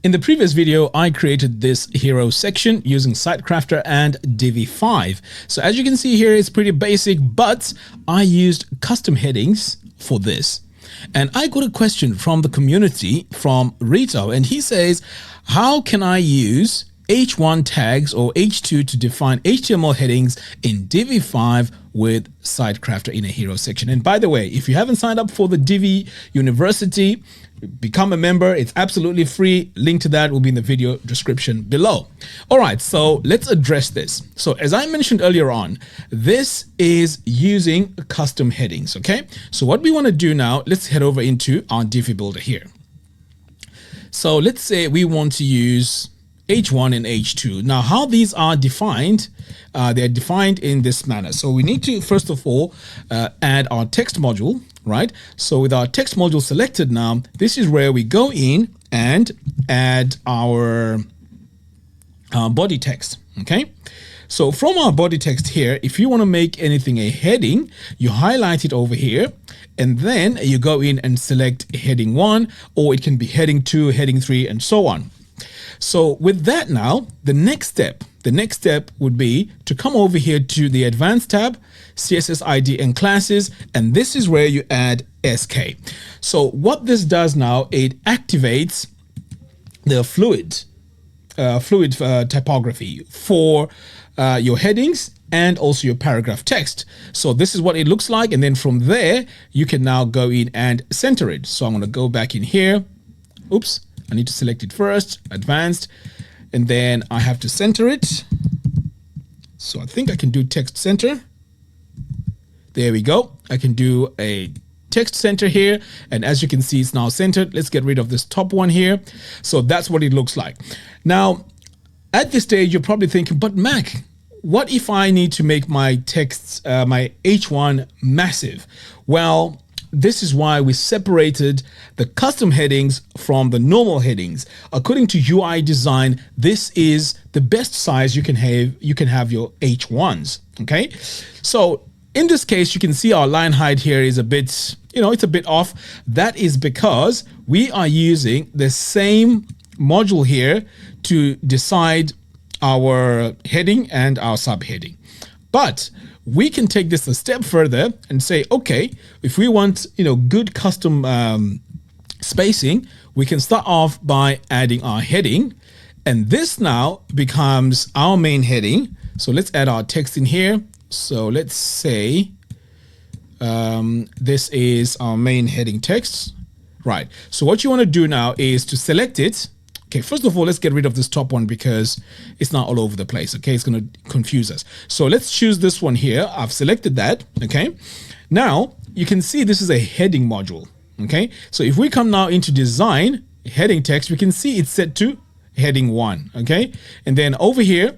In the previous video, I created this hero section using SiteKrafter and Divi 5. So as you can see here, it's pretty basic, but I used custom headings for this. And I got a question from the community from Rito, and he says, how can I use H1 tags or H2 to define HTML headings in Divi 5 with SiteKrafter in a hero section? And by the way, if you haven't signed up for the Divi University, become a member. It's absolutely free. Link to that will be in the video description below. All right, so let's address this. So as I mentioned earlier on, this is using custom headings, okay? So what we want to do now, let's head over into our Divi builder here. So let's say we want to use H1 and H2. Now, how these are defined, they're defined in this manner. So we need to, first of all, add our text module, right? So with our text module selected now, this is where we go in and add our body text, okay? So from our body text here, if you want to make anything a heading, you highlight it over here, and then you go in and select heading 1, or it can be heading 2, heading 3, and so on. So with that now, the next step would be to come over here to the Advanced tab, CSS ID and classes, and this is where you add SK. So what this does now, it activates the fluid typography for your headings and also your paragraph text. So this is what it looks like, and then from there you can now go in and center it. So I'm going to go back in here. Oops. I need to select it first, advanced, and then I have to center it. So I think I can do text center. There we go. I can do a text center here. And as you can see, it's now centered. Let's get rid of this top one here. So that's what it looks like. Now, at this stage, you're probably thinking, but Mac, what if I need to make my texts, my H1 massive? Well, this is why we separated the custom headings from the normal headings. According to UI design, this is the best size you can have your H1s, okay? So in this case, you can see our line height here is a bit, it's a bit off. That is because we are using the same module here to decide our heading and our subheading. But we can take this a step further and say, okay, if we want, good custom spacing, we can start off by adding our heading, and this now becomes our main heading. So let's add our text in here. So let's say this is our main heading text, right? So what you want to do now is to select it. Okay, first of all, let's get rid of this top one because it's not all over the place, okay? It's going to confuse us. So let's choose this one here. I've selected that, okay? Now, you can see this is a heading module, okay? So if we come now into design, heading text, we can see it's set to heading 1, okay? And then over here,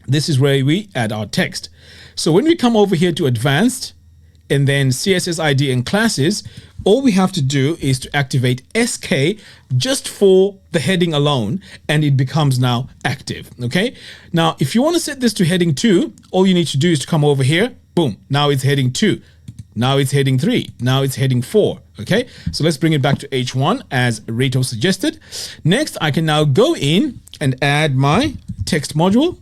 this is where we add our text. So when we come over here to advanced, and then CSS ID and classes, all we have to do is to activate SK just for the heading alone, and it becomes now active, okay? Now, if you want to set this to heading 2, all you need to do is to come over here, boom, now it's heading 2, now it's heading 3, now it's heading 4, okay? So let's bring it back to H1 as Rito suggested. Next, I can now go in and add my text module.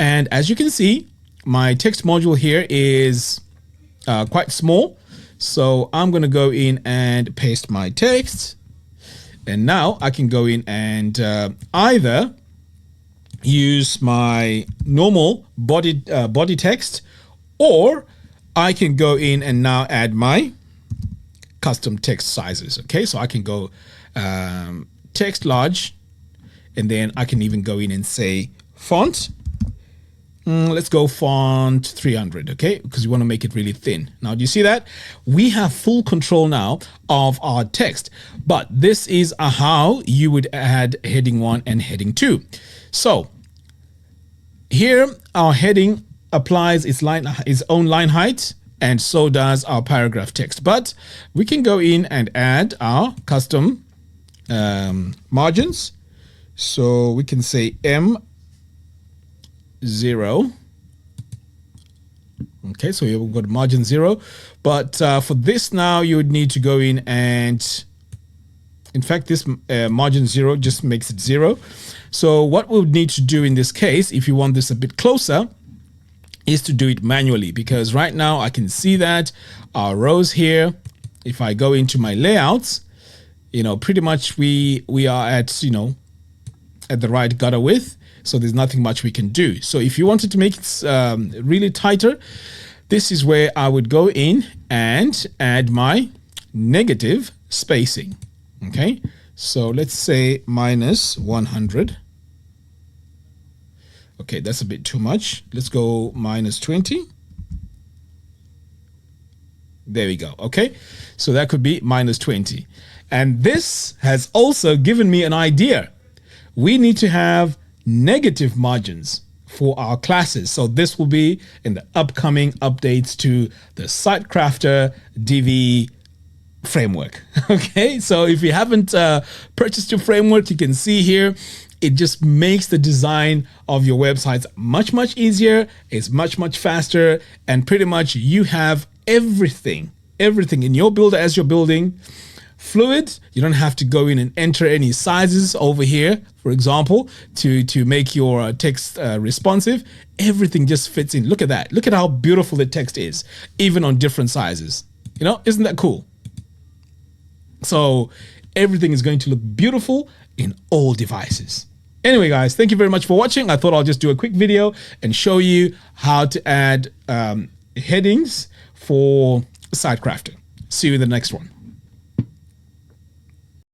And as you can see, my text module here is quite small. So I'm going to go in and paste my text. And now I can go in and either use my normal body text, or I can go in and now add my custom text sizes. Okay, so I can go text large, and then I can even go in and say font. Let's go font 300, okay? Because we want to make it really thin. Now, do you see that? We have full control now of our text, but this is how you would add heading 1 and heading 2. So here, our heading applies its own line height, and so does our paragraph text. But we can go in and add our custom margins. So we can say M0. Okay, so we've got margin 0, but for this now you would need to go in and In fact, this margin 0 just makes it 0. So what we'll need to do in this case, if you want this a bit closer, is to do it manually, because right now I can see that our rows here, if I go into my layouts, pretty much we are at, at the right gutter width. So there's nothing much we can do. So if you wanted to make it really tighter, this is where I would go in and add my negative spacing. Okay, so let's say minus 100. Okay, that's a bit too much. Let's go minus 20. There we go. Okay, so that could be minus 20. And this has also given me an idea. We need to have negative margins for our classes. So this will be in the upcoming updates to the SiteKrafter Divi framework. Okay, so if you haven't purchased your framework, you can see here, it just makes the design of your websites much easier. It's much faster, and pretty much you have everything in your builder as you're building fluid. You don't have to go in and enter any sizes over here, for example, to make your text responsive. Everything just fits in. Look at that. Look at how beautiful the text is, even on different sizes. Isn't that cool? So everything is going to look beautiful in all devices. Anyway, guys, thank you very much for watching. I thought I'll just do a quick video and show you how to add headings for SiteKrafter. See you in the next one.